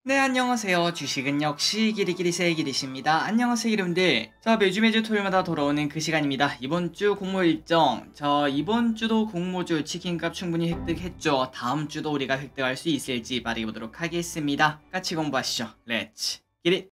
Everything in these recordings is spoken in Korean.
네, 안녕하세요. 주식은 역시 기리기리세 기리십니다. 안녕하세요, 여러분들. 자, 매주 토요일마다 돌아오는 그 시간입니다. 이번 주 공모 일정. 이번 주도 공모주 치킨값 충분히 획득했죠. 다음 주도 우리가 획득할 수 있을지 말해 보도록 하겠습니다. 같이 공부하시죠. 렛츠 기릿.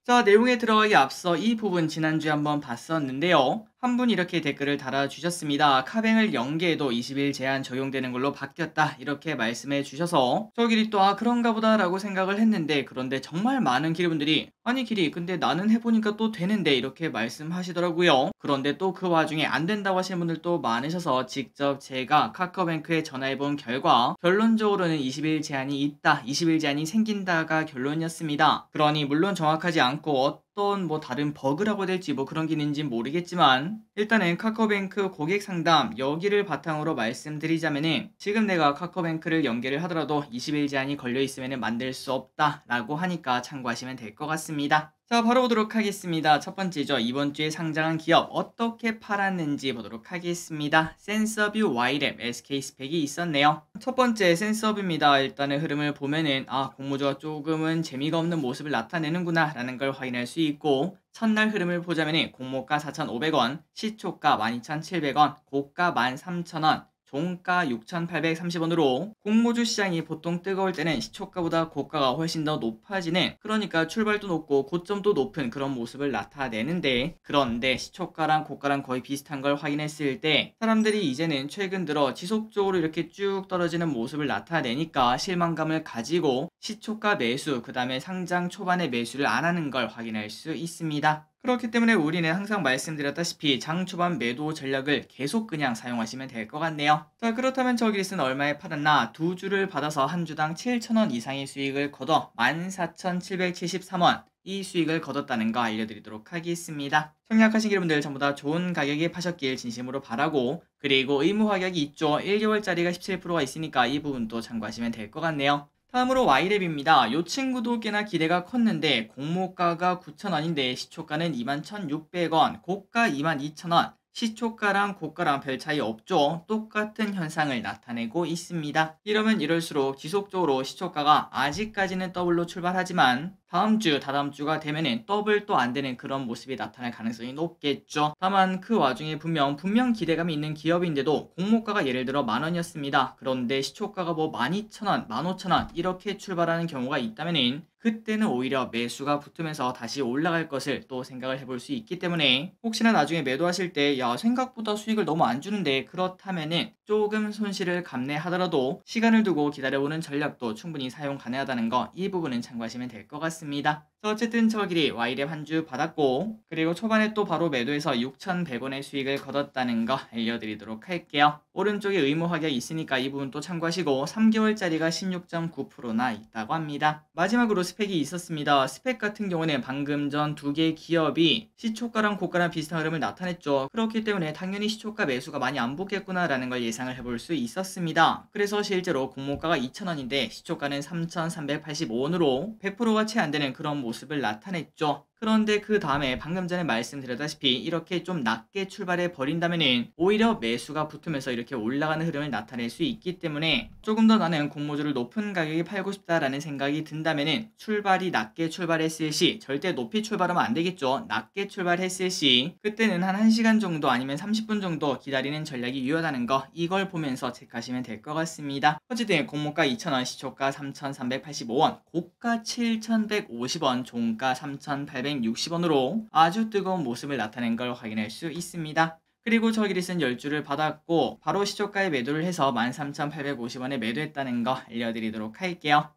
자, 내용에 들어가기 앞서 이 부분 지난주에 한번 봤었는데요. 한 분 이렇게 댓글을 달아주셨습니다. 카뱅을 연계해도 20일 제한 적용되는 걸로 바뀌었다. 이렇게 말씀해 주셔서 저길이 또 그런가 보다 라고 생각을 했는데, 그런데 정말 많은 기리분들이 아니 길이 근데 나는 해보니까 또 되는데 이렇게 말씀하시더라고요. 그런데 또 그 와중에 안 된다고 하시는 분들도 많으셔서 직접 제가 카카오뱅크에 전화해본 결과 결론적으로는 20일 제한이 있다, 20일 제한이 생긴다가 결론이었습니다. 그러니 물론 정확하지 않고 어떤 다른 버그라고 될지 그런 게 있는지 모르겠지만, 일단은 카카오뱅크 고객 상담 여기를 바탕으로 말씀드리자면은, 지금 내가 카카오뱅크를 연계를 하더라도 20일 제한이 걸려 있으면 만들 수 없다 라고 하니까 참고하시면 될 것 같습니다. 자, 바로 보도록 하겠습니다. 첫 번째죠. 이번 주에 상장한 기업 어떻게 팔았는지 보도록 하겠습니다. 센서뷰, Y랩, SK 스펙이 있었네요. 첫 번째 센서뷰입니다. 일단은 흐름을 보면은 공모주가 조금은 재미가 없는 모습을 나타내는구나 라는 걸 확인할 수 있고, 첫날 흐름을 보자면 공모가 4,500원, 시초가 12,700원, 고가 13,000원, 종가 6,830원으로 공모주 시장이 보통 뜨거울 때는 시초가보다 고가가 훨씬 더 높아지는, 그러니까 출발도 높고 고점도 높은 그런 모습을 나타내는데, 그런데 시초가랑 고가랑 거의 비슷한 걸 확인했을 때 사람들이 이제는 최근 들어 지속적으로 이렇게 쭉 떨어지는 모습을 나타내니까 실망감을 가지고 시초가 매수, 그 다음에 상장 초반에 매수를 안 하는 걸 확인할 수 있습니다. 그렇기 때문에 우리는 항상 말씀드렸다시피 장 초반 매도 전략을 계속 그냥 사용하시면 될 것 같네요. 자, 그렇다면 저기리스는 얼마에 팔았나? 두 주를 받아서 한 주당 7,000원 이상의 수익을 거둬 14,773원 이 수익을 거뒀다는 거 알려드리도록 하겠습니다. 청약하신 여러분들 전부 다 좋은 가격에 파셨길 진심으로 바라고, 그리고 의무 확약이 있죠. 1개월짜리가 17%가 있으니까 이 부분도 참고하시면 될 것 같네요. 다음으로 Y랩입니다. 요 친구도 꽤나 기대가 컸는데 공모가가 9,000원인데 시초가는 21,600원, 고가 22,000원, 시초가랑 고가랑 별 차이 없죠. 똑같은 현상을 나타내고 있습니다. 이러면 이럴수록 지속적으로 시초가가 아직까지는 더블로 출발하지만 다음주, 다다음주가 되면은 더블 또 안 되는 그런 모습이 나타날 가능성이 높겠죠. 다만 그 와중에 분명 기대감이 있는 기업인데도 공모가가 예를 들어 만원이었습니다. 그런데 시초가가 12,000원, 15,000원 이렇게 출발하는 경우가 있다면은 그때는 오히려 매수가 붙으면서 다시 올라갈 것을 또 생각을 해볼 수 있기 때문에, 혹시나 나중에 매도하실 때 생각보다 수익을 너무 안 주는데, 그렇다면은 조금 손실을 감내하더라도 시간을 두고 기다려보는 전략도 충분히 사용 가능하다는 거, 이 부분은 참고하시면 될 것 같습니다. 어쨌든 저길이 Y랩 한 주 받았고, 그리고 초반에 또 바로 매도해서 6,100원의 수익을 거뒀다는 거 알려드리도록 할게요. 오른쪽에 의무 확약이 있으니까 이 부분 또 참고하시고, 3개월짜리가 16.9%나 있다고 합니다. 마지막으로 스펙이 있었습니다. 스펙 같은 경우는 방금 전 두 개의 기업이 시초가랑 고가랑 비슷한 흐름을 나타냈죠. 그렇기 때문에 당연히 시초가 매수가 많이 안 붙겠구나 라는 걸 예상을 해볼 수 있었습니다. 그래서 실제로 공모가가 2,000원인데 시초가는 3,385원으로 100%가 채 안 되는 그런 모습을 나타냈죠. 그런데 그 다음에 방금 전에 말씀드렸다시피 이렇게 좀 낮게 출발해 버린다면은 오히려 매수가 붙으면서 이렇게 올라가는 흐름을 나타낼 수 있기 때문에, 조금 더 나는 공모주를 높은 가격에 팔고 싶다라는 생각이 든다면은 출발이 낮게 출발했을 시, 절대 높이 출발하면 안 되겠죠. 낮게 출발했을 시 그때는 한 1시간 정도 아니면 30분 정도 기다리는 전략이 유효하다는 거, 이걸 보면서 체크하시면 될 것 같습니다. 어쨌든 공모가 2,000원, 시초가 3,385원, 고가 7,150원, 종가 3,860원으로 아주 뜨거운 모습을 나타낸 걸 확인할 수 있습니다. 그리고 저기리스는 10주를 받았고 바로 시초가에 매도를 해서 13,850원에 매도했다는 거 알려드리도록 할게요.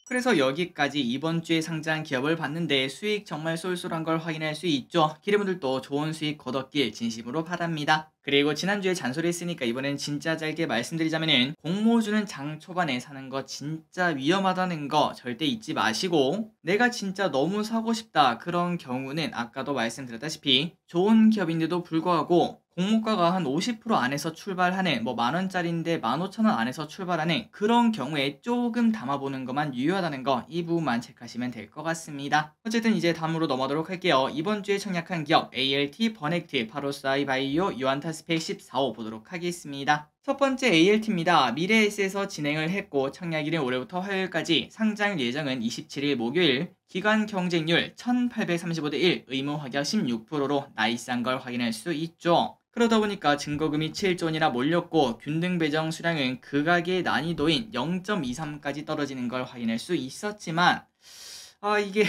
그래서 여기까지 이번 주에 상장한 기업을 봤는데 수익 정말 쏠쏠한 걸 확인할 수 있죠. 기대분들도 좋은 수익 거뒀길 진심으로 바랍니다. 그리고 지난주에 잔소리 했으니까 이번엔 진짜 짧게 말씀드리자면은, 공모주는 장 초반에 사는 거 진짜 위험하다는 거 절대 잊지 마시고, 내가 진짜 너무 사고 싶다 그런 경우는 아까도 말씀드렸다시피 좋은 기업인데도 불구하고 공모가가 한 50% 안에서 출발하는, 만원짜리인데 15,000원 안에서 출발하는 그런 경우에 조금 담아보는 것만 유효하다는 거, 이 부분만 체크하시면 될 것 같습니다. 어쨌든 이제 다음으로 넘어가도록 할게요. 이번 주에 청약한 기업 ALT, 버넥트, 파로사이 바이오, 유안타 스펙 14호 보도록 하겠습니다. 첫 번째 ALT입니다. 미래에셋에서 진행을 했고 청약일은 올해부터 화요일까지, 상장 예정은 27일 목요일, 기관 경쟁률 1835대 1, 의무 확약 16%로 나이스한 걸 확인할 수 있죠. 그러다 보니까 증거금이 7조 원이나 몰렸고 균등 배정 수량은 극악의 난이도인 0.23까지 떨어지는 걸 확인할 수 있었지만, 이게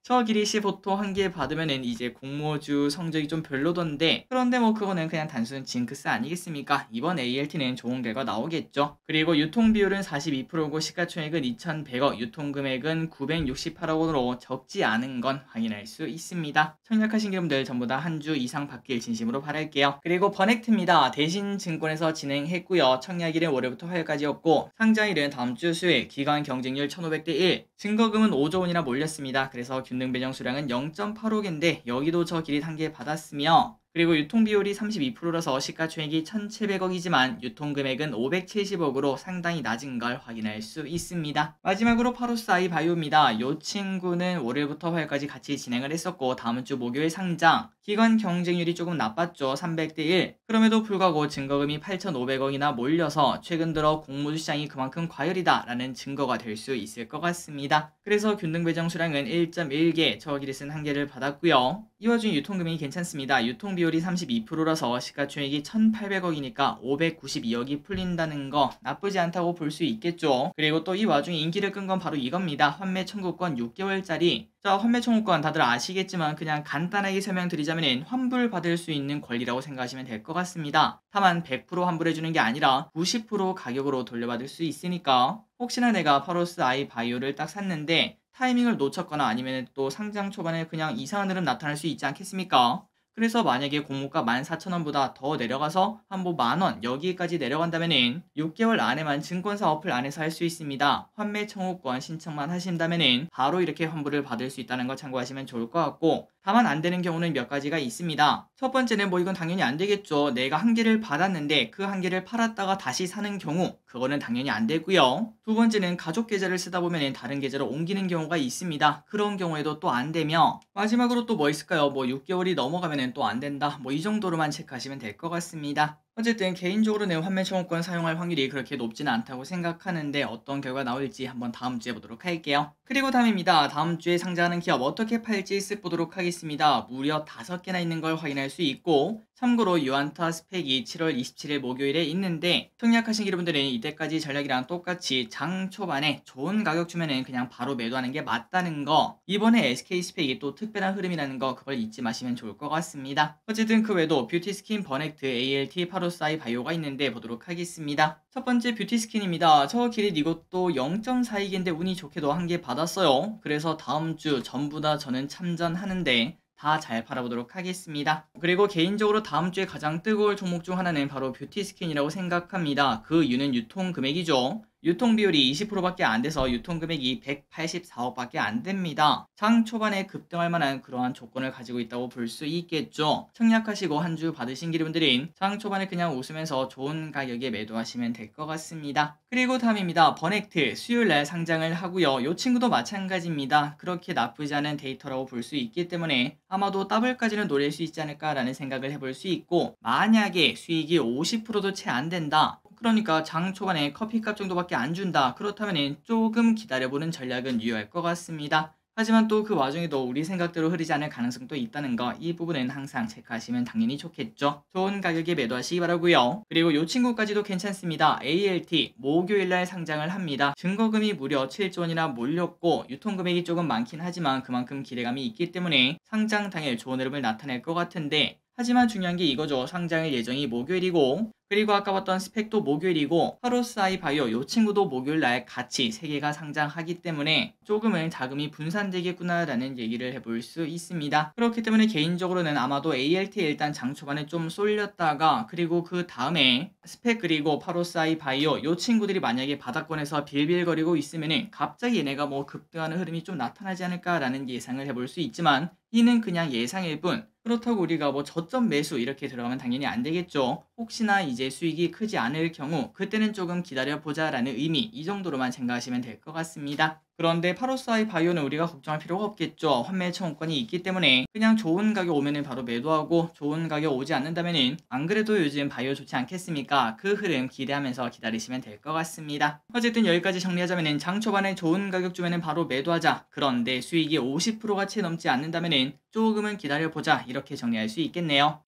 저 기릿이 보통 한 개 받으면은 이제 공모주 성적이 좀 별로던데, 그런데 뭐 그거는 그냥 단순 징크스 아니겠습니까? 이번 ALT는 좋은 결과 나오겠죠. 그리고 유통 비율은 42%고 시가총액은 2,100억, 유통금액은 968억 원으로 적지 않은 건 확인할 수 있습니다. 청약하신 여러분들 전부 다 한 주 이상 받길 진심으로 바랄게요. 그리고 버넥트입니다. 대신증권에서 진행했고요. 청약일은 월요일부터 화요일까지였고 상장일은 다음 주 수요일, 기관 경쟁률 1,500대 1, 증거금은 5조 원이나 몰렸습니다. 그래서 균등 배정 수량은 0.85개인데 여기도 저 기릿 한 개 받았으며, 그리고 유통비율이 32%라서 시가총액이 1,700억이지만 유통금액은 570억으로 상당히 낮은 걸 확인할 수 있습니다. 마지막으로 파로스 아이 바이오입니다. 이 친구는 월요일부터 화요일까지 같이 진행을 했었고 다음 주 목요일 상장, 기관 경쟁률이 조금 나빴죠. 300대 1. 그럼에도 불구하고 증거금이 8,500억이나 몰려서 최근 들어 공모주 시장이 그만큼 과열이다 라는 증거가 될 수 있을 것 같습니다. 그래서 균등 배정 수량은 1.1개, 저 기릿은 한 개를 받았고요. 이 와중에 유통금액이 괜찮습니다. 유통비율이 32%라서 시가총액이 1,800억이니까 592억이 풀린다는 거 나쁘지 않다고 볼 수 있겠죠. 그리고 또 이 와중에 인기를 끈 건 바로 이겁니다. 환매 청구권 6개월짜리. 자, 환매 청구권 다들 아시겠지만 그냥 간단하게 설명드리자면 환불 받을 수 있는 권리라고 생각하시면 될 것 같습니다. 다만 100% 환불해주는 게 아니라 90% 가격으로 돌려받을 수 있으니까, 혹시나 내가 파로스 아이 바이오를 딱 샀는데 타이밍을 놓쳤거나 아니면 또 상장 초반에 그냥 이상한 흐름 나타날 수 있지 않겠습니까? 그래서 만약에 공모가 14,000원보다 더 내려가서 한 뭐 만원 여기까지 내려간다면은 6개월 안에만 증권사 어플 안에서 할 수 있습니다. 환매 청구권 신청만 하신다면은 바로 이렇게 환불을 받을 수 있다는 거 참고하시면 좋을 것 같고, 다만 안 되는 경우는 몇 가지가 있습니다. 첫 번째는 뭐 이건 당연히 안 되겠죠. 내가 한 개를 받았는데 그 한 개를 팔았다가 다시 사는 경우, 그거는 당연히 안 되고요. 두 번째는 가족 계좌를 쓰다 보면 다른 계좌로 옮기는 경우가 있습니다. 그런 경우에도 또 안 되며, 마지막으로 또 뭐 있을까요? 뭐 6개월이 넘어가면 또 안 된다. 뭐 이 정도로만 체크하시면 될 것 같습니다. 어쨌든 개인적으로는 환매 청구권 사용할 확률이 그렇게 높지는 않다고 생각하는데 어떤 결과 나올지 한번 다음 주에 보도록 할게요. 그리고 다음입니다. 다음 주에 상장하는 기업 어떻게 팔지 쓱 보도록 하겠습니다. 무려 5개나 있는 걸 확인할 수 있고, 참고로 유안타 스펙이 7월 27일 목요일에 있는데 청약하신 여러분들은 이때까지 전략이랑 똑같이 장 초반에 좋은 가격 주면은 그냥 바로 매도하는 게 맞다는 거, 이번에 SK 스펙이 또 특별한 흐름이라는 거 그걸 잊지 마시면 좋을 것 같습니다. 어쨌든 그 외에도 뷰티스킨, 버넥트, ALT, 파로사이 바이오가 있는데 보도록 하겠습니다. 첫 번째 뷰티스킨입니다. 저 기릿 이것도 0.42개인데 운이 좋게도 한 개 받았어요. 그래서 다음 주 전부 다 저는 참전하는데 다 잘 팔아보도록 하겠습니다. 그리고 개인적으로 다음 주에 가장 뜨거울 종목 중 하나는 바로 뷰티스킨이라고 생각합니다. 그 이유는 유통 금액이죠. 유통 비율이 20%밖에 안 돼서 유통 금액이 184억밖에 안 됩니다. 장 초반에 급등할 만한 그러한 조건을 가지고 있다고 볼 수 있겠죠. 청약하시고 한 주 받으신 기분들은 장 초반에 그냥 웃으면서 좋은 가격에 매도하시면 될 것 같습니다. 그리고 다음입니다. 버넥트 수요일날 상장을 하고요. 이 친구도 마찬가지입니다. 그렇게 나쁘지 않은 데이터라고 볼 수 있기 때문에 아마도 더블까지는 노릴 수 있지 않을까라는 생각을 해볼 수 있고, 만약에 수익이 50%도 채 안 된다, 그러니까 장 초반에 커피값 정도밖에 안 준다, 그렇다면 조금 기다려보는 전략은 유효할 것 같습니다. 하지만 또 그 와중에도 우리 생각대로 흐르지 않을 가능성도 있다는 거, 이 부분은 항상 체크하시면 당연히 좋겠죠. 좋은 가격에 매도하시기 바라고요. 그리고 이 친구까지도 괜찮습니다. ALT 목요일날 상장을 합니다. 증거금이 무려 7조 원이나 몰렸고 유통금액이 조금 많긴 하지만 그만큼 기대감이 있기 때문에 상장 당일 좋은 흐름을 나타낼 것 같은데, 하지만 중요한 게 이거죠. 상장일 예정이 목요일이고, 그리고 아까 봤던 스펙도 목요일이고, 파로스아이 바이오 요 친구도 목요일날 같이 3개가 상장하기 때문에 조금은 자금이 분산되겠구나 라는 얘기를 해볼 수 있습니다. 그렇기 때문에 개인적으로는 아마도 ALT에 일단 장 초반에 좀 쏠렸다가, 그리고 그 다음에 스펙 그리고 파로스아이 바이오 요 친구들이 만약에 바닥권에서 빌빌거리고 있으면은 갑자기 얘네가 뭐 급등하는 흐름이 좀 나타나지 않을까 라는 예상을 해볼 수 있지만, 이는 그냥 예상일 뿐, 그렇다고 우리가 뭐 저점 매수 이렇게 들어가면 당연히 안 되겠죠. 혹시나 이제 수익이 크지 않을 경우 그때는 조금 기다려보자 라는 의미, 이 정도로만 생각하시면 될 것 같습니다. 그런데 파로스아이 바이오는 우리가 걱정할 필요가 없겠죠. 환매 청구권이 있기 때문에 그냥 좋은 가격 오면은 바로 매도하고, 좋은 가격 오지 않는다면은 안 그래도 요즘 바이오 좋지 않겠습니까? 그 흐름 기대하면서 기다리시면 될 것 같습니다. 어쨌든 여기까지 정리하자면은 장 초반에 좋은 가격 주면은 바로 매도하자. 그런데 수익이 50%가 채 넘지 않는다면은 조금은 기다려보자. 이렇게 정리할 수 있겠네요.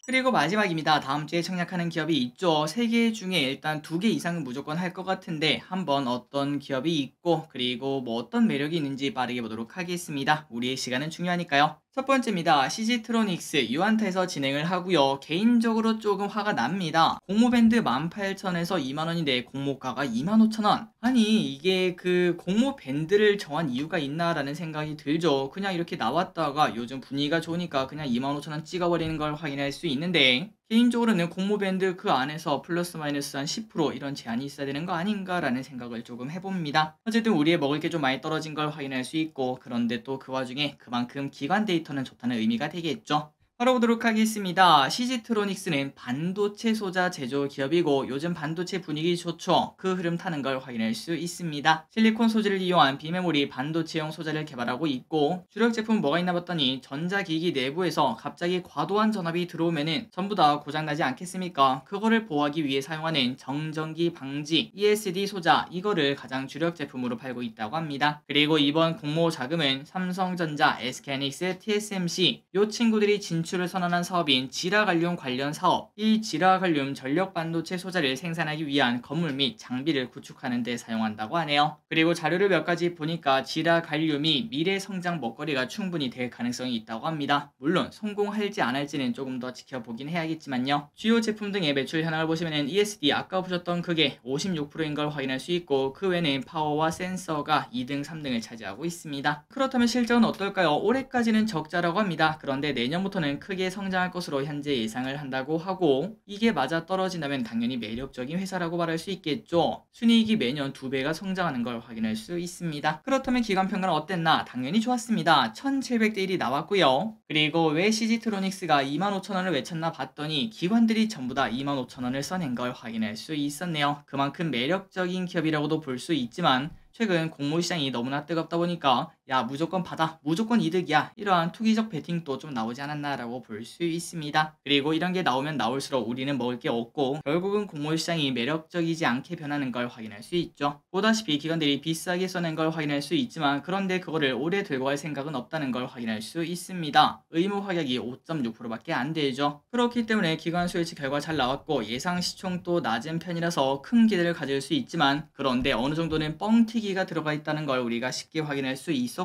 그리고 마지막입니다. 다음 주에 청약하는 기업이 있죠. 3개 중에 일단 2개 이상은 무조건 할 것 같은데 한번 어떤 기업이 있고 그리고 뭐 어떤 매력이 있는지 빠르게 보도록 하겠습니다. 우리의 시간은 중요하니까요. 첫 번째입니다. CG트로닉스 유안타에서 진행을 하고요. 개인적으로 조금 화가 납니다. 공모밴드 18,000에서 20,000원인데 공모가가 25,000원. 아니 이게 그 공모밴드를 정한 이유가 있나라는 생각이 들죠. 그냥 이렇게 나왔다가 요즘 분위기가 좋으니까 그냥 25,000원 찍어버리는 걸 확인할 수 있는데, 개인적으로는 공모밴드 그 안에서 플러스 마이너스 한 10% 이런 제한이 있어야 되는 거 아닌가라는 생각을 조금 해봅니다. 어쨌든 우리의 먹을 게 좀 많이 떨어진 걸 확인할 수 있고, 그런데 또 그 와중에 그만큼 기관 데이터는 좋다는 의미가 되겠죠. 바로 보도록 하겠습니다. CG트로닉스는 반도체 소자 제조 기업이고 요즘 반도체 분위기 좋죠. 그 흐름 타는 걸 확인할 수 있습니다. 실리콘 소재를 이용한 비메모리 반도체용 소자를 개발하고 있고, 주력 제품 뭐가 있나 봤더니 전자기기 내부에서 갑자기 과도한 전압이 들어오면은 전부 다 고장나지 않겠습니까? 그거를 보호하기 위해 사용하는 정전기 방지 ESD 소자, 이거를 가장 주력 제품으로 팔고 있다고 합니다. 그리고 이번 공모 자금은 삼성전자, SK하이닉스, TSMC 요 친구들이 진출을 선언한 사업인 지라갈륨 관련 사업, 이 지라갈륨 전력 반도체 소자를 생산하기 위한 건물 및 장비를 구축하는 데 사용한다고 하네요. 그리고 자료를 몇 가지 보니까 지라갈륨이 미래 성장 먹거리가 충분히 될 가능성이 있다고 합니다. 물론 성공할지 안 할지는 조금 더 지켜보긴 해야겠지만요. 주요 제품 등의 매출 현황을 보시면 ESD 아까 보셨던 그게 56%인 걸 확인할 수 있고, 그 외에는 파워와 센서가 2등, 3등을 차지하고 있습니다. 그렇다면 실적은 어떨까요? 올해까지는 적자라고 합니다. 그런데 내년부터는 크게 성장할 것으로 현재 예상을 한다고 하고, 이게 맞아 떨어진다면 당연히 매력적인 회사라고 말할 수 있겠죠. 순이익이 매년 2배가 성장하는 걸 확인할 수 있습니다. 그렇다면 기관평가는 어땠나? 당연히 좋았습니다. 1700대 1이 나왔고요. 그리고 왜 CG트로닉스가 25,000원을 외쳤나 봤더니 기관들이 전부 다 25,000원을 써낸 걸 확인할 수 있었네요. 그만큼 매력적인 기업이라고도 볼 수 있지만 최근 공모시장이 너무나 뜨겁다 보니까 야 무조건 받아, 무조건 이득이야, 이러한 투기적 베팅도 좀 나오지 않았나 라고 볼 수 있습니다. 그리고 이런 게 나오면 나올수록 우리는 먹을 게 없고 결국은 공모시장이 매력적이지 않게 변하는 걸 확인할 수 있죠. 보다시피 기관들이 비싸게 써낸 걸 확인할 수 있지만, 그런데 그거를 오래 들고 갈 생각은 없다는 걸 확인할 수 있습니다. 의무 확약이 5.6%밖에 안 되죠. 그렇기 때문에 기관 수요치 결과 잘 나왔고 예상 시총도 낮은 편이라서 큰 기대를 가질 수 있지만, 그런데 어느 정도는 뻥튀기가 들어가 있다는 걸 우리가 쉽게 확인할 수 있었고,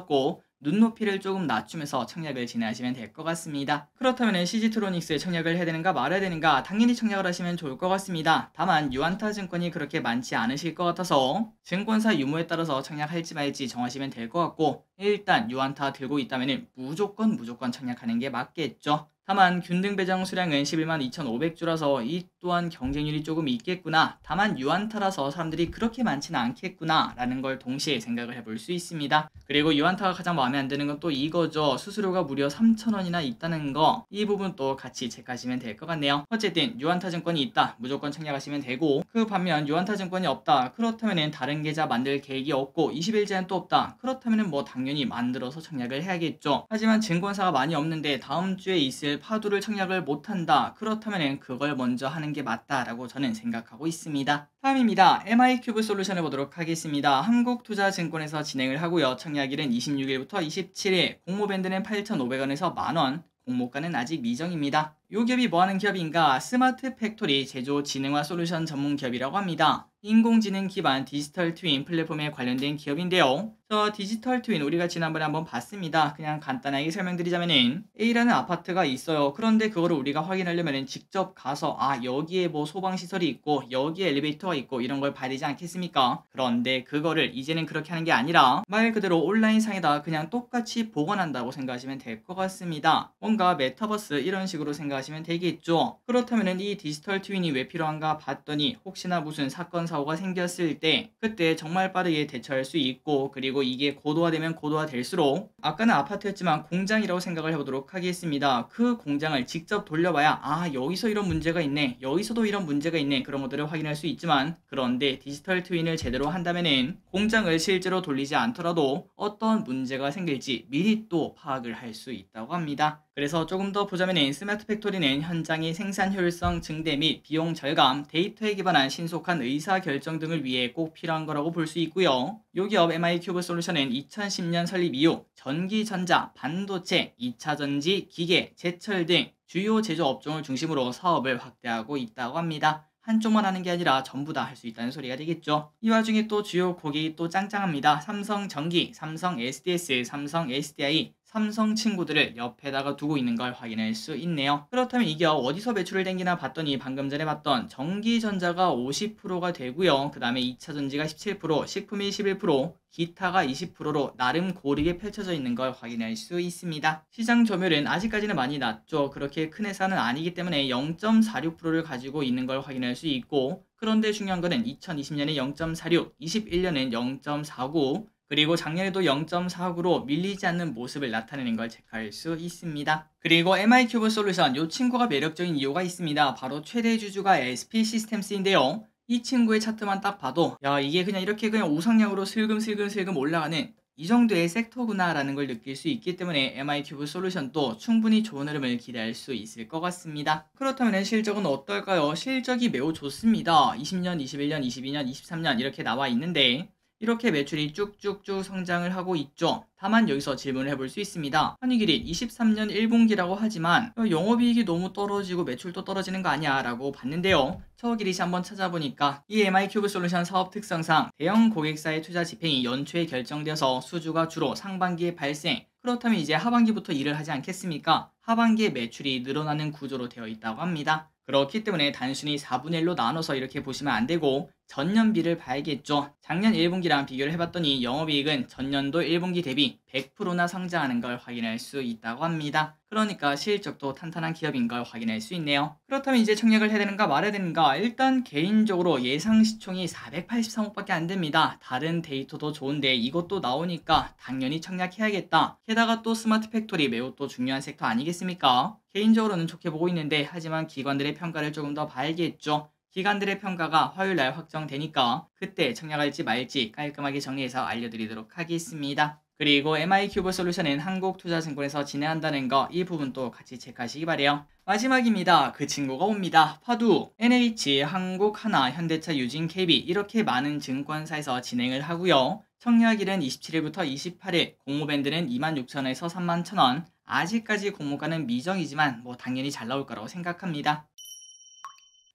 눈높이를 조금 낮추면서 청약을 진행하시면 될 것 같습니다. 그렇다면 CG트로닉스에 청약을 해야 되는가 말아야 되는가? 당연히 청약을 하시면 좋을 것 같습니다. 다만 유안타 증권이 그렇게 많지 않으실 것 같아서 증권사 유무에 따라서 청약할지 말지 정하시면 될 것 같고, 일단 유안타 들고 있다면 무조건 청약하는 게 맞겠죠. 다만 균등 배정 수량은 11만 2,500주라서 이 또한 경쟁률이 조금 있겠구나, 다만 유안타라서 사람들이 그렇게 많지는 않겠구나 라는 걸 동시에 생각을 해볼 수 있습니다. 그리고 유안타가 가장 마음에 안 드는 건 또 이거죠. 수수료가 무려 3,000원이나 있다는 거, 이 부분 또 같이 체크하시면 될 것 같네요. 어쨌든 유안타 증권이 있다, 무조건 청약하시면 되고, 그 반면 유안타 증권이 없다, 그렇다면 다른 계좌 만들 계획이 없고 20일 제한 또 없다, 그렇다면 뭐 당연히 만들어서 청약을 해야겠죠. 하지만 증권사가 많이 없는데 다음 주에 있을 파도를 청약을 못한다, 그렇다면 그걸 먼저 하는 게 맞다라고 저는 생각하고 있습니다. 다음입니다. MI큐브 솔루션을 보도록 하겠습니다. 한국투자증권에서 진행을 하고요. 청약일은 26일부터 27일, 공모밴드는 8,500원에서 만원, 공모가는 아직 미정입니다. 이 기업이 뭐하는 기업인가? 스마트 팩토리 제조 지능화 솔루션 전문 기업이라고 합니다. 인공지능 기반 디지털 트윈 플랫폼에 관련된 기업인데요. 저 디지털 트윈 우리가 지난번에 한번 봤습니다. 그냥 간단하게 설명드리자면은 A라는 아파트가 있어요. 그런데 그거를 우리가 확인하려면은 직접 가서 여기에 뭐 소방시설이 있고 여기에 엘리베이터가 있고 이런 걸 봐야 되지 않겠습니까? 그런데 그거를 이제는 그렇게 하는 게 아니라 말 그대로 온라인 상에다 그냥 똑같이 복원한다고 생각하시면 될 것 같습니다. 뭔가 메타버스 이런 식으로 생각하시면 생각하시면 되겠죠. 그렇다면 이 디지털 트윈이 왜 필요한가 봤더니 혹시나 무슨 사건 사고가 생겼을 때 그때 정말 빠르게 대처할 수 있고, 그리고 이게 고도화되면 고도화될수록 아까는 아파트였지만 공장이라고 생각을 해보도록 하겠습니다. 그 공장을 직접 돌려봐야 여기서 이런 문제가 있네, 여기서도 이런 문제가 있네, 그런 것들을 확인할 수 있지만, 그런데 디지털 트윈을 제대로 한다면은 공장을 실제로 돌리지 않더라도 어떤 문제가 생길지 미리 또 파악을 할 수 있다고 합니다. 그래서 조금 더 보자면 스마트 팩토리는 현장의 생산 효율성 증대 및 비용 절감, 데이터에 기반한 신속한 의사 결정 등을 위해 꼭 필요한 거라고 볼 수 있고요. 요 기업 MI큐브 솔루션은 2010년 설립 이후 전기, 전자, 반도체, 2차 전지, 기계, 제철 등 주요 제조 업종을 중심으로 사업을 확대하고 있다고 합니다. 한쪽만 하는 게 아니라 전부 다 할 수 있다는 소리가 되겠죠. 이 와중에 또 주요 고객이 또 짱짱합니다. 삼성전기, 삼성 SDS, 삼성 SDI, 삼성 친구들을 옆에다가 두고 있는 걸 확인할 수 있네요. 그렇다면 이 기업 어디서 매출을 땡기나 봤더니 방금 전에 봤던 전기전자가 50%가 되고요. 그 다음에 2차전지가 17%, 식품이 11%, 기타가 20%로 나름 고르게 펼쳐져 있는 걸 확인할 수 있습니다. 시장 점유율은 아직까지는 많이 낮죠. 그렇게 큰 회사는 아니기 때문에 0.46%를 가지고 있는 걸 확인할 수 있고, 그런데 중요한 거는 2020년에 0.46, 21년엔 0.49, 그리고 작년에도 0.49로 밀리지 않는 모습을 나타내는 걸 체크할 수 있습니다. 그리고 MI큐브 솔루션, 이 친구가 매력적인 이유가 있습니다. 바로 최대 주주가 SP 시스템스인데요. 이 친구의 차트만 딱 봐도 이게 그냥 이렇게 그냥 우상향으로 슬금슬금 올라가는 이 정도의 섹터구나 라는 걸 느낄 수 있기 때문에 MI큐브 솔루션도 충분히 좋은 흐름을 기대할 수 있을 것 같습니다. 그렇다면 실적은 어떨까요? 실적이 매우 좋습니다. 20년, 21년, 22년, 23년 이렇게 나와 있는데 이렇게 매출이 쭉쭉쭉 성장을 하고 있죠. 다만 여기서 질문을 해볼 수 있습니다. 아니 길이 23년 1분기라고 하지만 영업이익이 너무 떨어지고 매출도 떨어지는 거 아니야 라고 봤는데요. 저 길이 한번 찾아보니까 이 MI큐브 솔루션 사업 특성상 대형 고객사의 투자 집행이 연초에 결정되어서 수주가 주로 상반기에 발생, 그렇다면 이제 하반기부터 일을 하지 않겠습니까? 하반기에 매출이 늘어나는 구조로 되어 있다고 합니다. 그렇기 때문에 단순히 4분의 1로 나눠서 이렇게 보시면 안 되고 전년비를 봐야겠죠. 작년 1분기랑 비교를 해봤더니 영업이익은 전년도 1분기 대비 100%나 성장하는 걸 확인할 수 있다고 합니다. 그러니까 실적도 탄탄한 기업인 걸 확인할 수 있네요. 그렇다면 이제 청약을 해야 되는가 말아야 되는가? 일단 개인적으로 예상 시총이 483억밖에 안 됩니다. 다른 데이터도 좋은데 이것도 나오니까 당연히 청약해야겠다. 게다가 또 스마트 팩토리 매우 또 중요한 섹터 아니겠습니까? 개인적으로는 좋게 보고 있는데 하지만 기관들의 평가를 조금 더 봐야겠죠. 기관들의 평가가 화요일날 확정되니까 그때 청약할지 말지 깔끔하게 정리해서 알려드리도록 하겠습니다. 그리고 MI큐브 솔루션은 한국투자증권에서 진행한다는 거, 이 부분도 같이 체크하시기 바래요. 마지막입니다. 그 친구가 옵니다. 파두, NH, 한국, 하나, 현대차, 유진, KB 이렇게 많은 증권사에서 진행을 하고요. 청약일은 27일부터 28일, 공모밴드는 26,000원에서 31,000원, 아직까지 공모가는 미정이지만 당연히 잘 나올 거라고 생각합니다.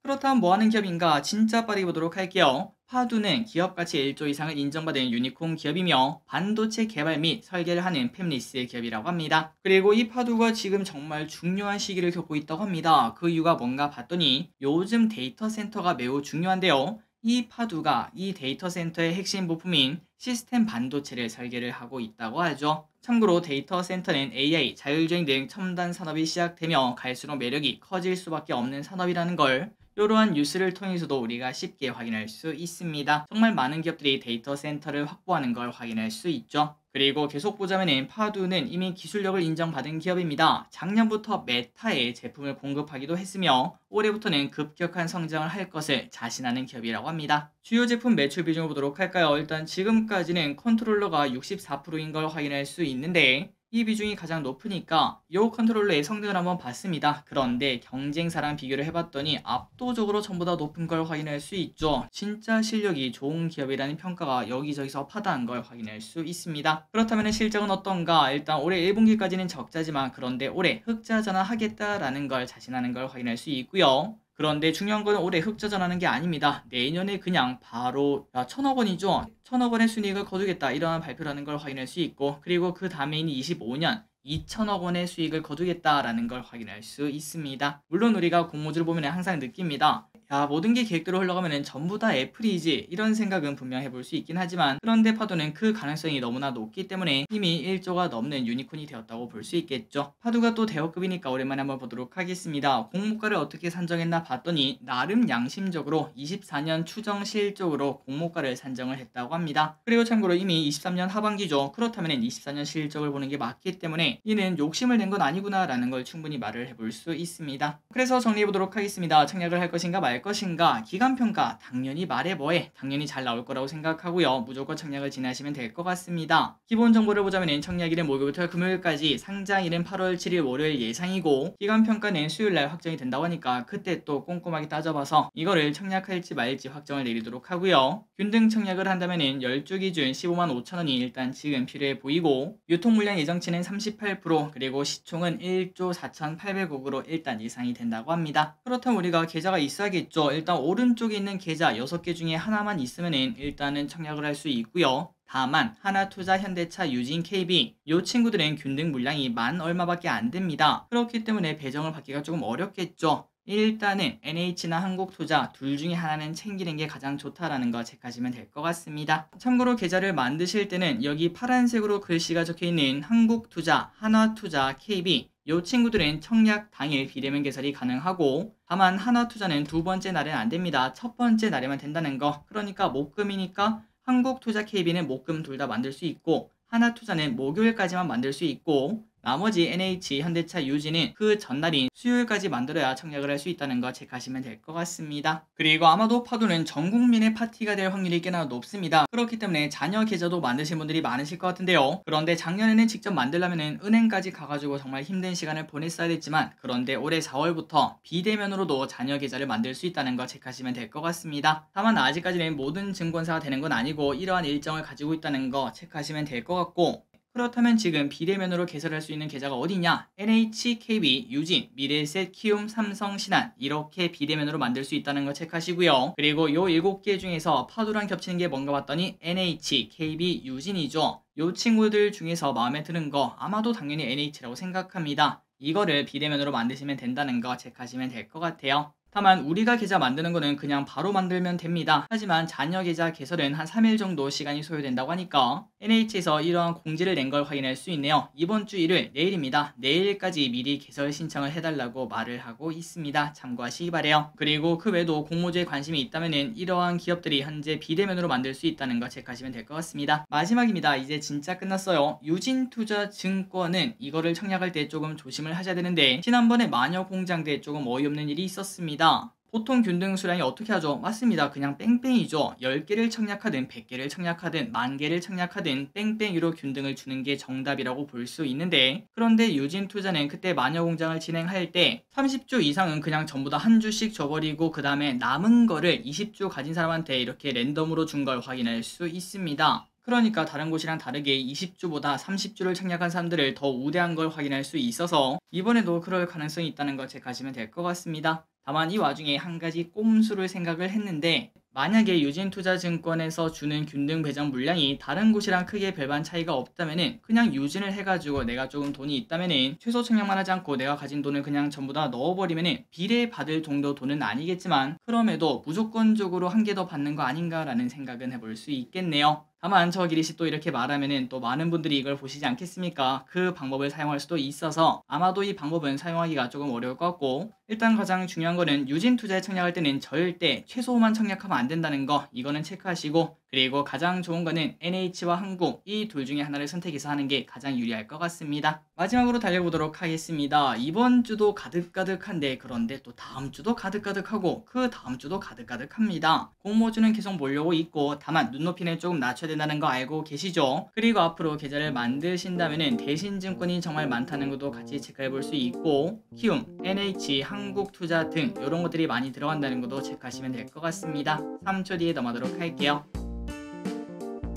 그렇다면 뭐하는 기업인가? 진짜 빠르게 보도록 할게요. 파두는 기업가치 1조 이상을 인정받은 유니콘 기업이며 반도체 개발 및 설계를 하는 팹리스 기업이라고 합니다. 그리고 이 파두가 지금 정말 중요한 시기를 겪고 있다고 합니다. 그 이유가 뭔가 봤더니 요즘 데이터 센터가 매우 중요한데요. 이 파두가 이 데이터 센터의 핵심 부품인 시스템 반도체를 설계를 하고 있다고 하죠. 참고로 데이터 센터는 AI, 자율주행 등 첨단 산업이 시작되며 갈수록 매력이 커질 수밖에 없는 산업이라는 걸 이러한 뉴스를 통해서도 우리가 쉽게 확인할 수 있습니다. 정말 많은 기업들이 데이터 센터를 확보하는 걸 확인할 수 있죠. 그리고 계속 보자면 파두는 이미 기술력을 인정받은 기업입니다. 작년부터 메타에 제품을 공급하기도 했으며 올해부터는 급격한 성장을 할 것을 자신하는 기업이라고 합니다. 주요 제품 매출 비중을 보도록 할까요? 일단 지금까지는 컨트롤러가 64%인 걸 확인할 수 있는데 이 비중이 가장 높으니까 이 컨트롤러의 성능을 한번 봤습니다. 그런데 경쟁사랑 비교를 해봤더니 압도적으로 전부 다 높은 걸 확인할 수 있죠. 진짜 실력이 좋은 기업이라는 평가가 여기저기서 파다한 걸 확인할 수 있습니다. 그렇다면 실적은 어떤가? 일단 올해 1분기까지는 적자지만 그런데 올해 흑자 전환하겠다라는 걸 자신하는 걸 확인할 수 있고요. 그런데 중요한 건 올해 흑자 전환하는 게 아닙니다. 내년에 그냥 바로 1,000억 원이죠. 1,000억 원의 순이익을 거두겠다 이러한 발표라는 걸 확인할 수 있고, 그리고 그 다음해인 25년 2,000억 원의 수익을 거두겠다라는 걸 확인할 수 있습니다. 물론 우리가 공모주를 보면 항상 느낍니다. 야, 모든 게 계획대로 흘러가면은 전부 다 애플이지, 이런 생각은 분명 해볼 수 있긴 하지만, 그런데 파도는 그 가능성이 너무나 높기 때문에 이미 1조가 넘는 유니콘이 되었다고 볼 수 있겠죠. 파도가 또 대여급이니까 오랜만에 한번 보도록 하겠습니다. 공모가를 어떻게 산정했나 봤더니 나름 양심적으로 24년 추정 실적으로 공모가를 산정을 했다고 합니다. 그리고 참고로 이미 23년 하반기죠. 그렇다면 24년 실적을 보는 게 맞기 때문에 이는 욕심을 낸 건 아니구나 라는 걸 충분히 말을 해볼 수 있습니다. 그래서 정리해보도록 하겠습니다. 청약을 할 것인가 말 것인가. 기간평가 당연히 말해 뭐해, 당연히 잘 나올 거라고 생각하고요. 무조건 청약을 진행하시면 될 것 같습니다. 기본 정보를 보자면 청약일은 목요일부터 금요일까지, 상장일은 8월 7일 월요일 예상이고, 기간평가는 수요일날 확정이 된다고 하니까 그때 또 꼼꼼하게 따져봐서 이거를 청약할지 말지 확정을 내리도록 하고요. 균등 청약을 한다면 10주 기준 15만 5천원이 일단 지금 필요해 보이고, 유통물량 예정치는 38%, 그리고 시총은 1조 4,800억으로 일단 예상이 된다고 합니다. 그렇다면 우리가 계좌가 있어야겠죠. 일단 오른쪽에 있는 계좌 6개 중에 하나만 있으면 일단은 청약을 할 수 있고요. 다만 하나투자, 현대차, 유진, KB 요 친구들은 균등 물량이 만 얼마밖에 안 됩니다. 그렇기 때문에 배정을 받기가 조금 어렵겠죠. 일단은 NH나 한국투자 둘 중에 하나는 챙기는 게 가장 좋다라는 거 체크하시면 될 것 같습니다. 참고로 계좌를 만드실 때는 여기 파란색으로 글씨가 적혀있는 한국투자, 한화투자, KB 요 친구들은 청약 당일 비대면 개설이 가능하고, 다만 한화투자는 두 번째 날은 안 됩니다. 첫 번째 날에만 된다는 거. 그러니까 목금이니까 한국투자, KB는 목금 둘 다 만들 수 있고, 하나투자는 목요일까지만 만들 수 있고, 나머지 NH, 현대차, 유진은 그 전날인 수요일까지 만들어야 청약을 할 수 있다는 거 체크하시면 될 것 같습니다. 그리고 아마도 파도는 전 국민의 파티가 될 확률이 꽤나 높습니다. 그렇기 때문에 자녀 계좌도 만드신 분들이 많으실 것 같은데요. 그런데 작년에는 직접 만들려면 은행까지 가가지고 정말 힘든 시간을 보냈어야 됐지만, 그런데 올해 4월부터 비대면으로도 자녀 계좌를 만들 수 있다는 거 체크하시면 될 것 같습니다. 다만 아직까지는 모든 증권사가 되는 건 아니고 이러한 일정을 가지고 있다는 거 체크하시면 될 것 같고, 그렇다면 지금 비대면으로 개설할 수 있는 계좌가 어디냐? NH, KB, 유진, 미래에셋, 키움, 삼성, 신한 이렇게 비대면으로 만들 수 있다는 거 체크하시고요. 그리고 요 7개 중에서 파도랑 겹치는 게 뭔가 봤더니 NH, KB, 유진이죠. 요 친구들 중에서 마음에 드는 거 아마도 당연히 NH라고 생각합니다. 이거를 비대면으로 만드시면 된다는 거 체크하시면 될 것 같아요. 다만 우리가 계좌 만드는 거는 그냥 바로 만들면 됩니다. 하지만 자녀 계좌 개설은 한 3일 정도 시간이 소요된다고 하니까 NH에서 이러한 공지를 낸 걸 확인할 수 있네요. 이번 주 일요일, 내일입니다. 내일까지 미리 개설 신청을 해달라고 말을 하고 있습니다. 참고하시기 바래요. 그리고 그 외에도 공모주에 관심이 있다면 이러한 기업들이 현재 비대면으로 만들 수 있다는 거 체크하시면 될 것 같습니다. 마지막입니다. 이제 진짜 끝났어요. 유진투자증권은 이거를 청약할 때 조금 조심을 하셔야 되는데, 지난번에 마녀공장대 조금 어이없는 일이 있었습니다. 보통 균등 수량이 어떻게 하죠? 맞습니다. 그냥 뺑뺑이죠. 10개를 청약하든 100개를 청약하든 10,000개를 청약하든 뺑뺑이로 균등을 주는 게 정답이라고 볼 수 있는데, 그런데 유진투자는 그때 마녀공장을 진행할 때 30주 이상은 그냥 전부 다 한 주씩 줘버리고 그 다음에 남은 거를 20주 가진 사람한테 이렇게 랜덤으로 준 걸 확인할 수 있습니다. 그러니까 다른 곳이랑 다르게 20주보다 30주를 청약한 사람들을 더 우대한 걸 확인할 수 있어서 이번에도 그럴 가능성이 있다는 거 체크하시면 될 것 같습니다. 다만 이 와중에 한 가지 꼼수를 생각을 했는데, 만약에 유진투자증권에서 주는 균등 배정 물량이 다른 곳이랑 크게 별반 차이가 없다면은 그냥 유진을 해가지고 내가 조금 돈이 있다면은 최소 청약만 하지 않고 내가 가진 돈을 그냥 전부 다 넣어버리면은 비례받을 정도 돈은 아니겠지만, 그럼에도 무조건적으로 한 개 더 받는 거 아닌가라는 생각은 해볼 수 있겠네요. 다만 저 기리씨 또 이렇게 말하면은 또 많은 분들이 이걸 보시지 않겠습니까? 그 방법을 사용할 수도 있어서 아마도 이 방법은 사용하기가 조금 어려울 것 같고, 일단 가장 중요한 거는 유진투자에 청약할 때는 절대 최소만 청약하면 안 된다는 거, 이거는 체크하시고, 그리고 가장 좋은 거는 NH와 한국 이 둘 중에 하나를 선택해서 하는 게 가장 유리할 것 같습니다. 마지막으로 달려보도록 하겠습니다. 이번 주도 가득가득한데, 그런데 또 다음 주도 가득가득하고 그 다음 주도 가득가득합니다. 공모주는 계속 몰려오고 있고, 다만 눈높이는 조금 낮춰야 된다는 거 알고 계시죠? 그리고 앞으로 계좌를 만드신다면 대신증권이 정말 많다는 것도 같이 체크해 볼 수 있고, 키움, NH, 한국투자 등 이런 것들이 많이 들어간다는 것도 체크하시면 될 것 같습니다. 3초 뒤에 넘어가도록 할게요.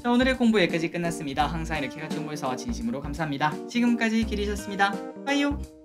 자, 오늘의 공부 여기까지 끝났습니다. 항상 이렇게 같이 공부해서 진심으로 감사합니다. 지금까지 길이셨습니다. 빠이요.